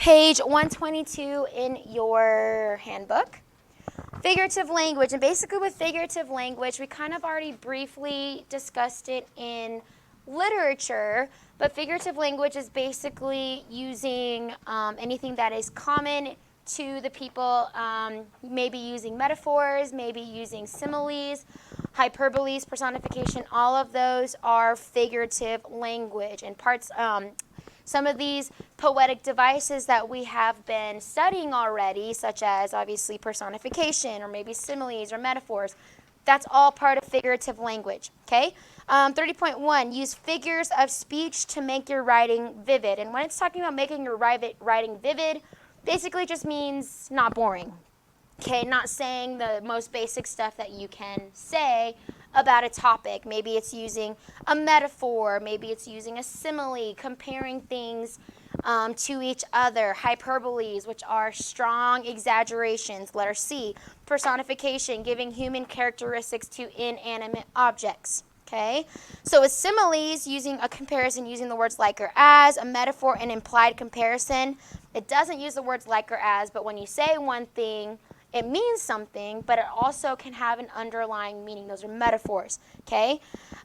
page 122 in your handbook. Figurative language, and basically with figurative language, we kind of already briefly discussed it in literature, but figurative language is basically using anything that is common to the people, maybe using metaphors, maybe using similes, hyperboles, personification. All of those are figurative language, and some of these poetic devices that we have been studying already, such as obviously personification or maybe similes or metaphors, that's all part of figurative language, okay? 30.1, use figures of speech to make your writing vivid. And when it's talking about making your writing vivid, basically just means not boring, okay? Not saying the most basic stuff that you can say about a topic. Maybe it's using a metaphor, maybe it's using a simile, comparing things to each other. Hyperboles, which are strong exaggerations. Letter C, personification, giving human characteristics to inanimate objects. Okay, so with similes, using a comparison using the words like or as, a metaphor, an implied comparison. It doesn't use the words like or as, but when you say one thing, it means something, but it also can have an underlying meaning. Those are metaphors, okay?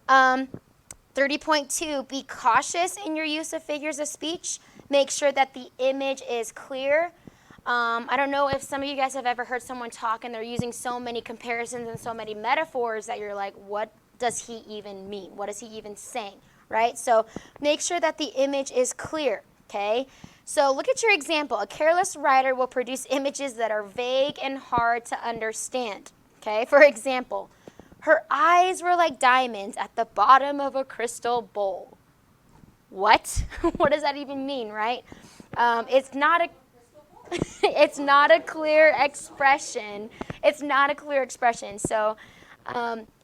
30.2, be cautious in your use of figures of speech. Make sure that the image is clear. I don't know if some of you guys have ever heard someone talk and they're using so many comparisons and so many metaphors that you're like, what does he even mean? What is he even saying, right? So make sure that the image is clear, okay? So look at your example. A careless writer will produce images that are vague and hard to understand, okay? For example, her eyes were like diamonds at the bottom of a crystal bowl. What? What does that even mean, right? It's not a clear expression. It's not a clear expression. So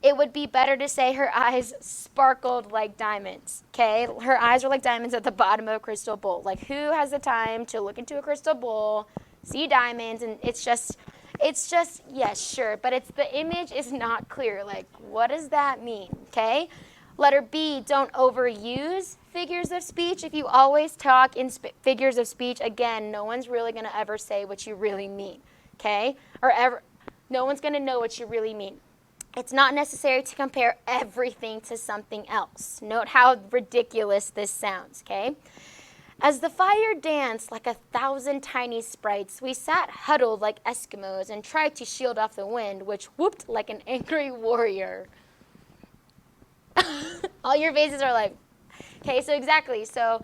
it would be better to say her eyes sparkled like diamonds, okay? Her eyes were like diamonds at the bottom of a crystal bowl. Like, who has the time to look into a crystal bowl, see diamonds, and it's just, yes, sure, but the image is not clear. Like, what does that mean, okay? Letter B, don't overuse figures of speech. If you always talk in figures of speech, again, no one's really going to ever say what you really mean, okay? No one's going to know what you really mean. It's not necessary to compare everything to something else. Note how ridiculous this sounds, okay? As the fire danced like 1,000 tiny sprites, we sat huddled like Eskimos and tried to shield off the wind, which whooped like an angry warrior. All your faces are like, okay, so exactly. So,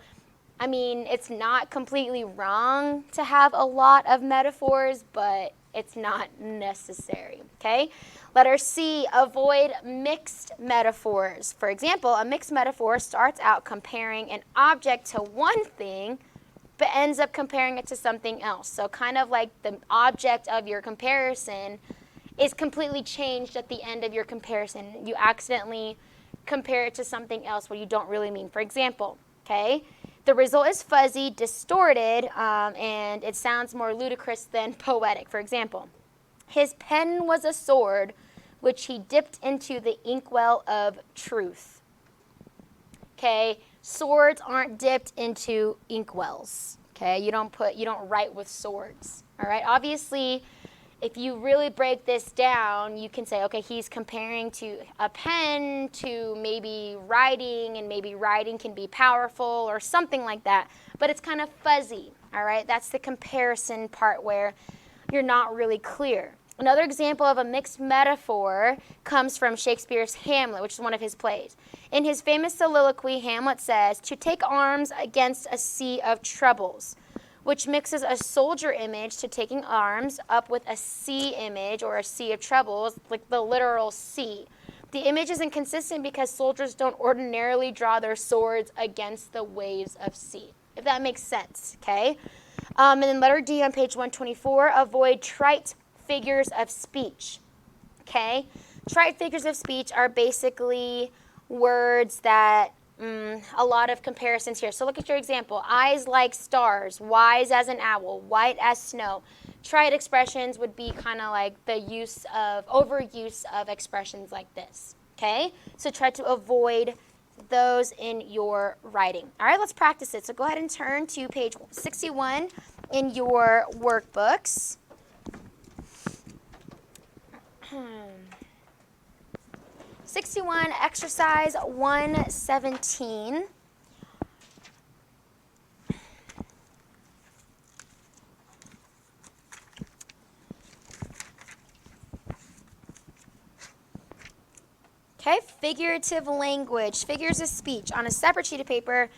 I mean, it's not completely wrong to have a lot of metaphors, but it's not necessary, okay? Letter C, avoid mixed metaphors. For example, a mixed metaphor starts out comparing an object to one thing, but ends up comparing it to something else. So kind of like the object of your comparison is completely changed at the end of your comparison. You accidentally compare it to something else what you don't really mean. For example, okay, the result is fuzzy, distorted, and it sounds more ludicrous than poetic. For example, his pen was a sword which he dipped into the inkwell of truth. Okay, swords aren't dipped into inkwells. Okay, you don't write with swords. All right, obviously, if you really break this down, you can say, okay, he's comparing to a pen to maybe writing, and maybe writing can be powerful or something like that. But it's kind of fuzzy, all right? That's the comparison part where you're not really clear. Another example of a mixed metaphor comes from Shakespeare's Hamlet, which is one of his plays. In his famous soliloquy, Hamlet says, "To take arms against a sea of troubles," which mixes a soldier image to taking arms up with a sea image or a sea of troubles, like the literal sea. The image is inconsistent because soldiers don't ordinarily draw their swords against the waves of sea, if that makes sense, okay? And then letter D on page 124, avoid trite figures of speech, okay? Trite figures of speech are basically words that a lot of comparisons here. So look at your example. Eyes like stars, wise as an owl, white as snow. Trite expressions would be kind of like the overuse of expressions like this, okay? So try to avoid those in your writing. All right, let's practice it. So go ahead and turn to page 61 in your workbooks. 61, exercise 117. Okay, figurative language, figures of speech. On a separate sheet of paper,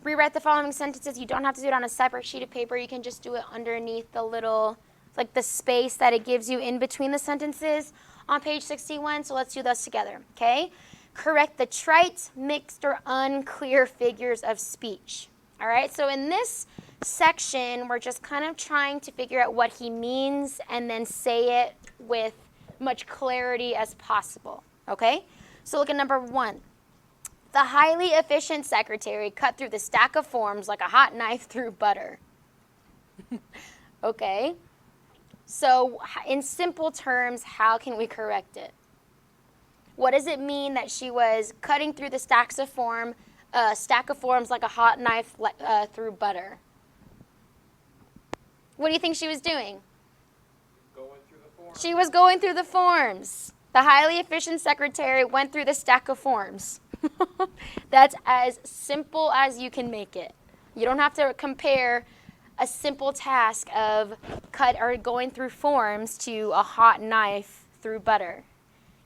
rewrite the following sentences. You don't have to do it on a separate sheet of paper. You can just do it underneath the little, like the space that it gives you in between the sentences on page 61. So let's do those together, okay? Correct the trite, mixed, or unclear figures of speech. All right, so in this section, we're just kind of trying to figure out what he means and then say it with much clarity as possible, okay? So look at number 1. The highly efficient secretary cut through the stack of forms like a hot knife through butter. Okay, so in simple terms, how can we correct it? What does it mean that she was cutting through the stack of forms like a hot knife through butter? What do you think she was doing? Going through the forms. She was going through the forms. The highly efficient secretary went through the stack of forms. That's as simple as you can make it. You don't have to compare a simple task of going through forms to a hot knife through butter.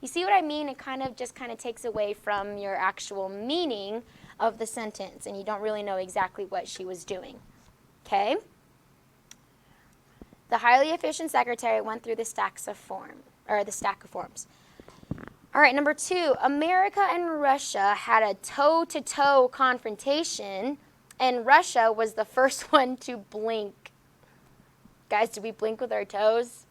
You see what I mean? It kind of takes away from your actual meaning of the sentence, and you don't really know exactly what she was doing. Okay? The highly efficient secretary went through the stack of forms. All right, number 2, America and Russia had a toe-to-toe confrontation, and Russia was the first one to blink. Guys, do we blink with our toes?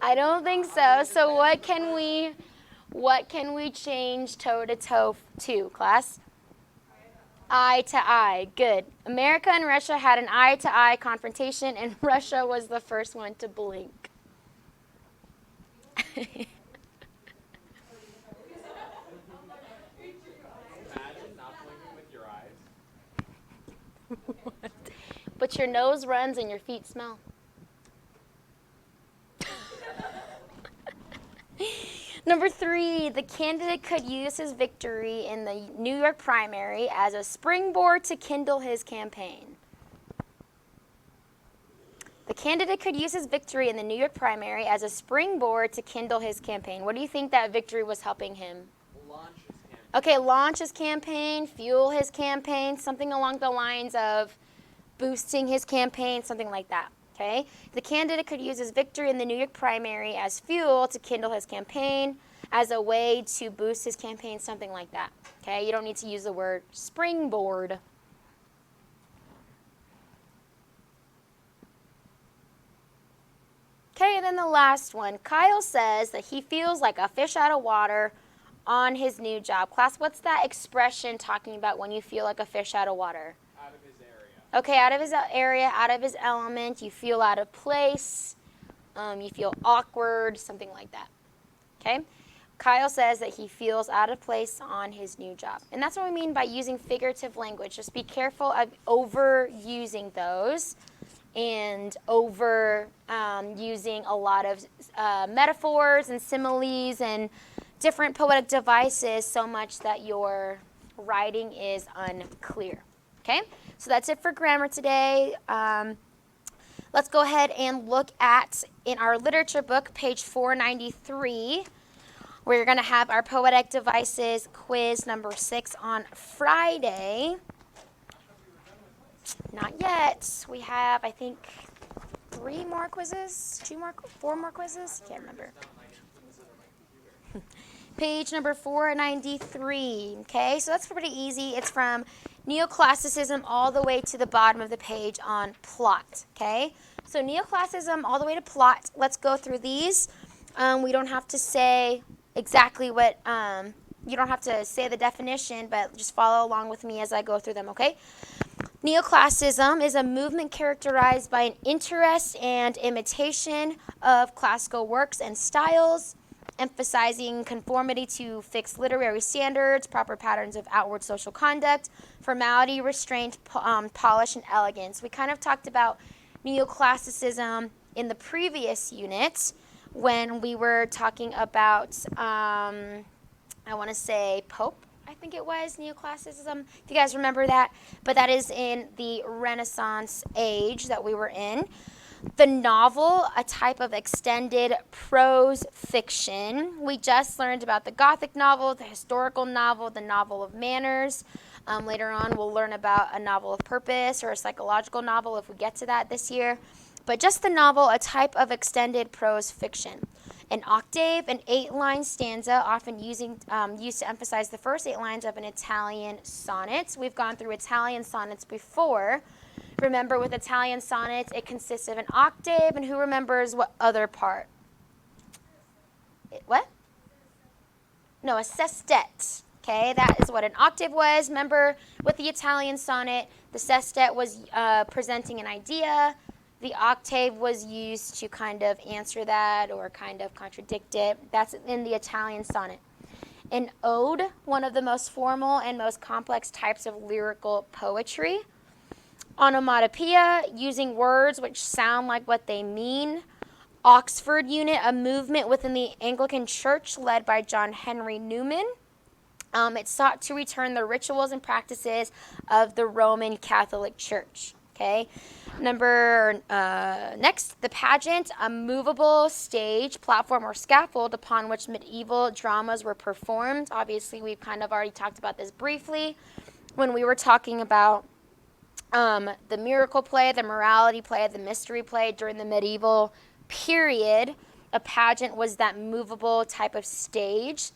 I don't think so. So what can we change toe-to-toe to, class? Eye to eye. Good. America and Russia had an eye-to-eye confrontation, and Russia was the first one to blink. Imagine not blinking with your eyes. But your nose runs and your feet smell. Number 3, the candidate could use his victory in the New York primary as a springboard to kindle his campaign. The candidate could use his victory in the New York primary as a springboard to kindle his campaign. What do you think that victory was helping him? Launch his campaign. Okay, launch his campaign, fuel his campaign, something along the lines of boosting his campaign, something like that. Okay? The candidate could use his victory in the New York primary as fuel to kindle his campaign, as a way to boost his campaign, something like that. Okay? You don't need to use the word springboard. Okay, and then the last one. Kyle says that he feels like a fish out of water on his new job. Class, what's that expression talking about when you feel like a fish out of water? Out of his area. Okay, out of his area, out of his element. You feel out of place. You feel awkward, something like that. Okay? Kyle says that he feels out of place on his new job. And that's what we mean by using figurative language. Just be careful of overusing those and using a lot of metaphors and similes and different poetic devices so much that your writing is unclear. Okay? So that's it for grammar today. Let's go ahead and look at, in our literature book, page 493. We're going to have our poetic devices quiz number 6 on Friday. Not yet. We have, I think, 3 more quizzes, 4 more quizzes. Can't remember. Page number 493. Okay, so that's pretty easy. It's from Neoclassicism all the way to the bottom of the page on plot. Okay, so Neoclassicism all the way to plot. Let's go through these. We don't have to say exactly what, you don't have to say the definition, but just follow along with me as I go through them, okay? Neoclassicism is a movement characterized by an interest and imitation of classical works and styles. emphasizing conformity to fixed literary standards, proper patterns of outward social conduct, formality, restraint, polish, and elegance. We kind of talked about neoclassicism in the previous unit when we were talking about, I want to say Pope, I think it was, neoclassicism, if you guys remember that. But that is in the Renaissance age that we were in. The novel, a type of extended prose fiction. We just learned about the Gothic novel, the historical novel, the novel of manners. Later on, we'll learn about a novel of purpose or a psychological novel if we get to that this year. But just the novel, a type of extended prose fiction. An octave, an 8-line stanza, often used to emphasize the first 8 lines of an Italian sonnet. We've gone through Italian sonnets before. Remember, with Italian sonnets, it consists of an octave, and who remembers what other part? What? No, a sestet. Okay, that is what an octave was. Remember, with the Italian sonnet, the sestet was presenting an idea. The octave was used to kind of answer that or kind of contradict it. That's in the Italian sonnet. An ode, one of the most formal and most complex types of lyrical poetry. Onomatopoeia, using words which sound like what they mean. Oxford unit, a movement within the Anglican Church led by John Henry Newman. It sought to return the rituals and practices of the Roman Catholic Church. Okay. Next, the pageant, a movable stage, platform, or scaffold upon which medieval dramas were performed. Obviously, we've kind of already talked about this briefly when we were talking about the miracle play, the morality play, the mystery play during the medieval period. A pageant was that movable type of stage.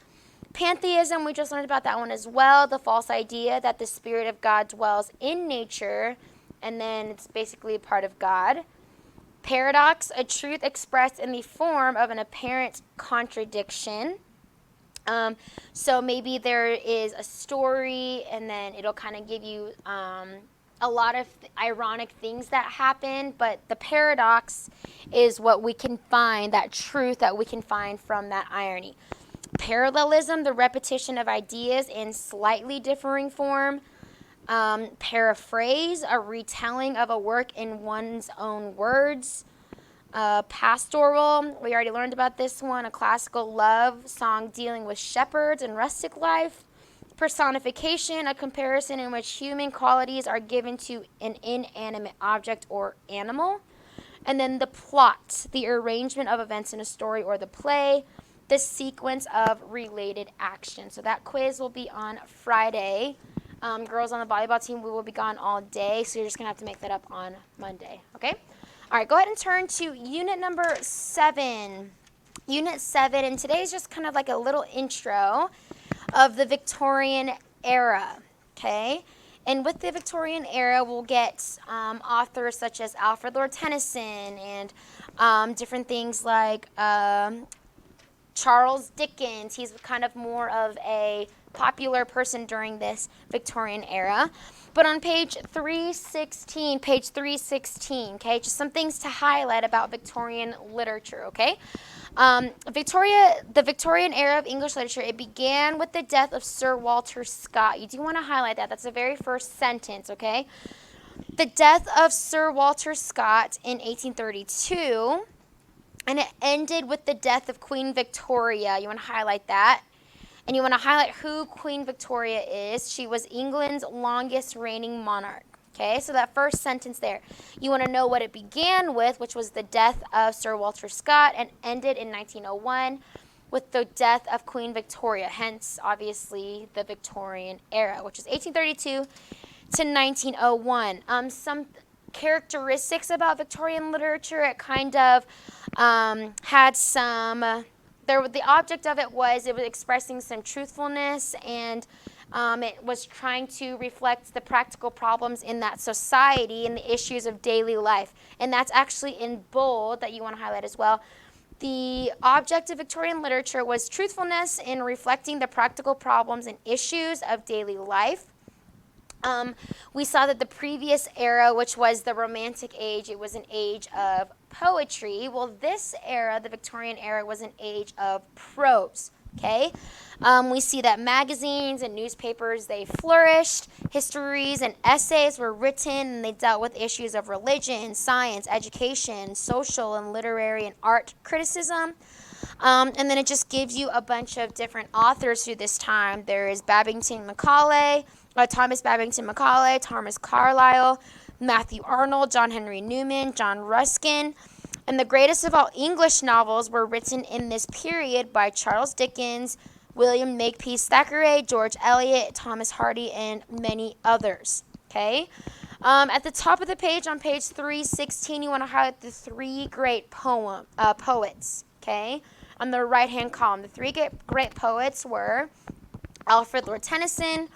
Pantheism, we just learned about that one as well, the false idea that the Spirit of God dwells in nature, and then it's basically a part of God. Paradox, a truth expressed in the form of an apparent contradiction. So maybe there is a story, and then it'll kind of give you a lot of ironic things that happen, but the paradox is what we can find, that truth that we can find from that irony. Parallelism, the repetition of ideas in slightly differing form. Paraphrase, a retelling of a work in one's own words. Pastoral, we already learned about this one, a classical love song dealing with shepherds and rustic life. Personification, a comparison in which human qualities are given to an inanimate object or animal. And then the plot, the arrangement of events in a story or the play. The sequence of related action. So that quiz will be on Friday. Girls on the volleyball team, we will be gone all day, so you're just going to have to make that up on Monday, okay? All right, go ahead and turn to unit number 7. Unit 7, and today's just kind of like a little intro of the Victorian era, okay? And with the Victorian era, we'll get authors such as Alfred Lord Tennyson and different things like Charles Dickens. He's kind of more of a popular person during this Victorian era. But on page 316, okay, just some things to highlight about Victorian literature, okay? The Victorian era of English literature, it began with the death of Sir Walter Scott. You do want to highlight that. That's the very first sentence, okay? The death of Sir Walter Scott in 1832, and it ended with the death of Queen Victoria. You want to highlight that. And you want to highlight who Queen Victoria is. She was England's longest reigning monarch. Okay, so that first sentence there. You want to know what it began with, which was the death of Sir Walter Scott, and ended in 1901 with the death of Queen Victoria. Hence, obviously, the Victorian era, which is 1832 to 1901. Some characteristics about Victorian literature, it kind of had some... the object of it was expressing some truthfulness, and it was trying to reflect the practical problems in that society and the issues of daily life. And that's actually in bold that you want to highlight as well. The object of Victorian literature was truthfulness in reflecting the practical problems and issues of daily life. We saw that the previous era, which was the Romantic Age, it was an age of poetry. Well, this era, the Victorian era, was an age of prose. Okay, we see that magazines and newspapers, they flourished. Histories and essays were written, and they dealt with issues of religion, science, education, social and literary and art criticism. And then it just gives you a bunch of different authors through this time. There is Thomas Babington Macaulay, Thomas Carlyle, Matthew Arnold, John Henry Newman, John Ruskin. And the greatest of all English novels were written in this period by Charles Dickens, William Makepeace Thackeray, George Eliot, Thomas Hardy, and many others. Okay? At the top of the page, on page 316, you want to highlight the three great poets. Okay? On the right-hand column, the three great poets were Alfred Lord Tennyson,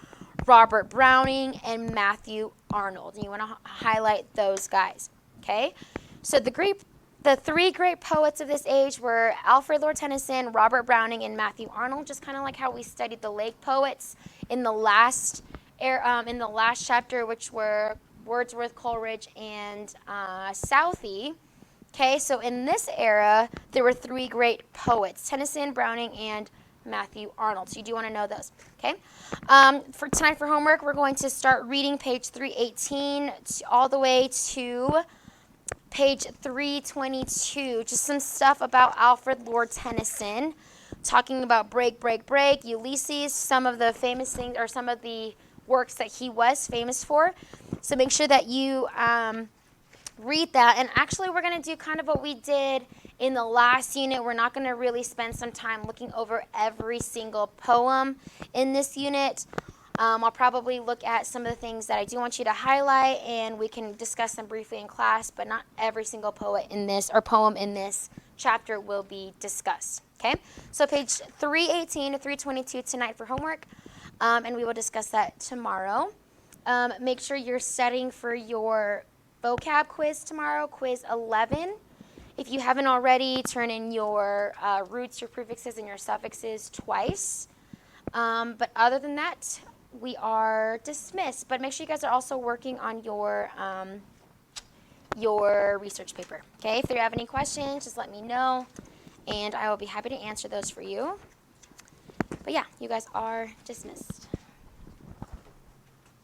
Robert Browning, and Matthew Arnold. And you want to highlight those guys. Okay? So the three great poets of this age were Alfred Lord Tennyson, Robert Browning, and Matthew Arnold, just kind of like how we studied the Lake poets in the last chapter, which were Wordsworth, Coleridge, and Southey. Okay, so in this era, there were three great poets, Tennyson, Browning, and Matthew Arnold. So you do want to know those. Okay, for tonight for homework, we're going to start reading page 318 all the way to page 322, just some stuff about Alfred Lord Tennyson, talking about Break, Break, Break, Ulysses, some of the famous things, or some of the works that he was famous for. So make sure that you read that. And actually, we're going to do kind of what we did in the last unit. We're not going to really spend some time looking over every single poem in this unit. I'll probably look at some of the things that I do want you to highlight, and we can discuss them briefly in class, but not every single poem in this chapter will be discussed. Okay? So page 318 to 322 tonight for homework, and we will discuss that tomorrow. Make sure you're studying for your vocab quiz tomorrow, quiz 11. If you haven't already, turn in your roots, your prefixes, and your suffixes twice. But other than that, we are dismissed. But make sure you guys are also working on your research paper. Okay, if you have any questions, just let me know, and I will be happy to answer those for you. But yeah, you guys are dismissed.